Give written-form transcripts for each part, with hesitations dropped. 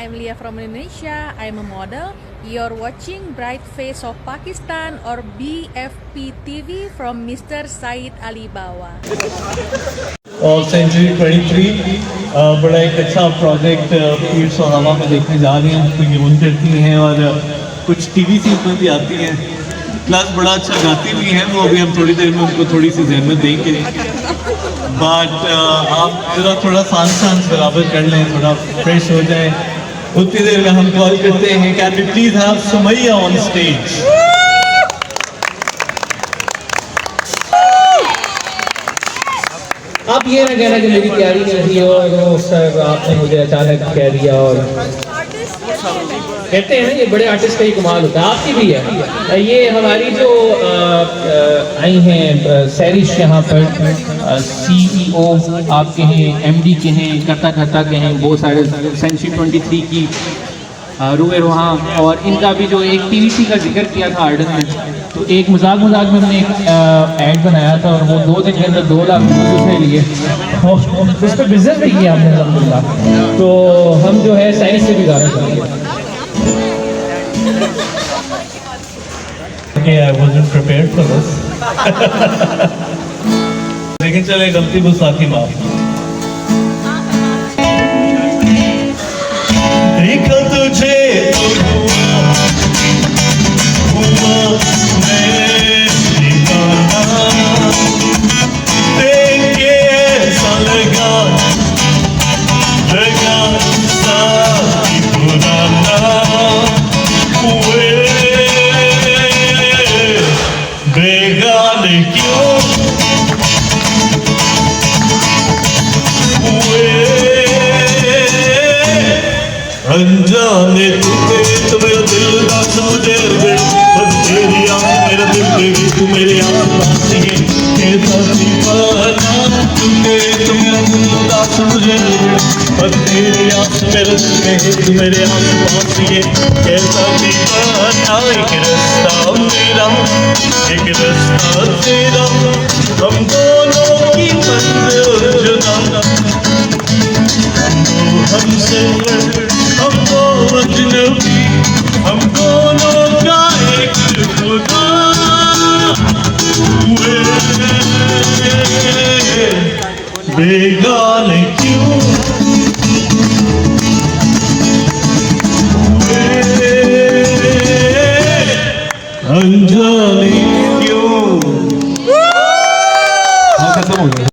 I'm Lia from Indonesia. I'm a model. You're watching Bright Face of Pakistan or BFP TV from Mr. Said Alibawa. और century 23 बड़ा एक अच्छा project Pitt's और हवा में देखने जा रहे हैं। तो ये उन करती हैं और कुछ टीवी सीरीज में भी आती हैं, प्लस बड़ा अच्छा गाती भी हैं। वो अभी हम थोड़ी देर में उनको थोड़ी सी जहमत देंगे, बट आप जरा थोड़ा सांस बराबर कर लें, थोड़ा फ्रेश हो जाए। उतनी देर में हम कॉल करते हैं, can we please have Sumaiya on stage. आप ये ना कहना कि मेरी तैयारी नहीं थी और सर आपने मुझे अचानक कह दिया। और कहते हैं ना ये बड़े आर्टिस्ट का ही कमाल होता है, आपकी भी है। ये हमारी जो आई हैं सैरिश यहाँ पर CEO आपके हैं, MD के हैं, करता के हैं, बहुत सारे सेंचुरी 23 की रूए रोहाँ। और इनका भी जो एक TVC का जिक्र किया था आर्डन में, तो एक मजाक में हमने एक ऐड बनाया था और वो 2 दिन के अंदर 2 लाख उसने लिए, उस पर बिजनेस भी किया हमने अल्हम्दुलिल्लाह। तो हम जो है साइंस से भी गाना करेंगे। I wasn't prepared for this. लेकिन चले, गलती गुस्ताखी माफ। देखा तुझे देख के ऐसा लगा साथी पुराना बेगाने क्यों अनजाने तू मेरा दिल दस मुझे बस तेरी आँख मेरा दिल देगी, तू मेरे आस-पास है कैसा दीवाना। तू मेरा दिल दस मुझे बस तेरी आँख मेरा दिल है, तू मेरे आस-पास है कैसा दीवाना। एक रास्ता मेरा एक रास्ता तेरा, हम दोनों की मंजिल जुदा, हम सफर हम दो अजनबी, हम दोनों का एक खुदा हुए बेगाने क्यों हुए अनजाने क्यों। खत्म हो गया।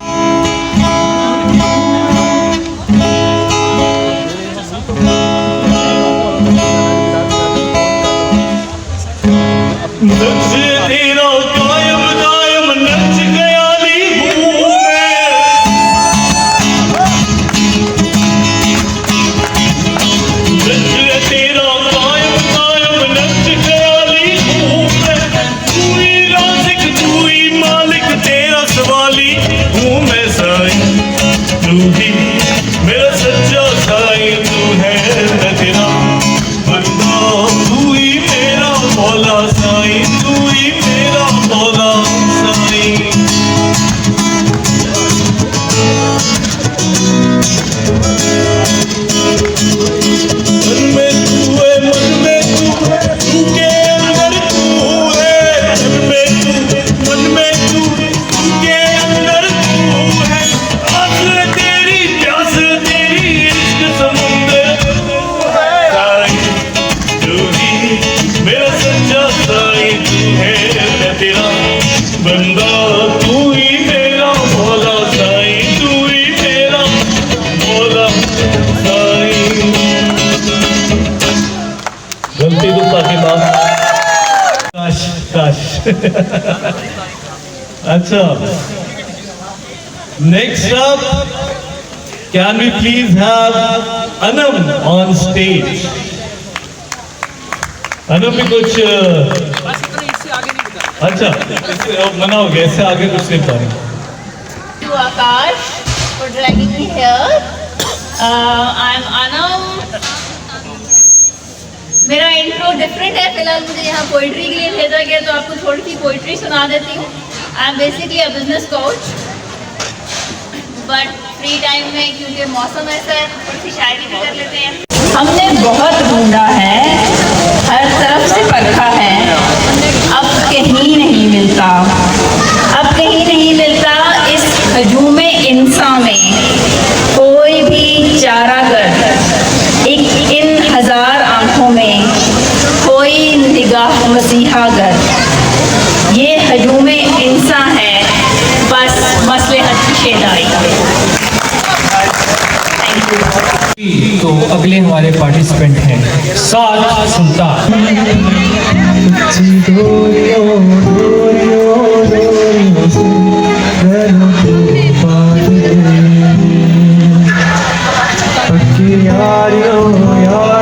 गलती गुस्सा की बात काश। अच्छा, next up can we please have Anam on stage. Anam भी कुछ अच्छा मना हो गया, इससे आगे कुछ नहीं पा रही। आकाश for dragging me here. I'm Anam. मेरा इंट्रो डिफरेंट है, फिलहाल मुझे यहाँ पोइट्री के लिए भेजा गया तो आपको थोड़ी सी पोइट्री सुना देती हूँ। I am basically a business coach, but free time में क्योंकि मौसम ऐसा है थोड़ी सी शायरी भी कर लेते हैं। हमने बहुत ढूंढा है, हर तरफ से परखा है, अब कहीं नहीं मिलता, अब कहीं नहीं मिलता इस हजूम इंसान में कोई भी चारागर, इन हजार आंखों में कोई निगाह मसीहागर। ये हजूम इंसान है, बस मसलहत की शेदाई। Thank you. तो अगले हमारे पार्टिसिपेंट हैं साद सुल्तान। यारियों यार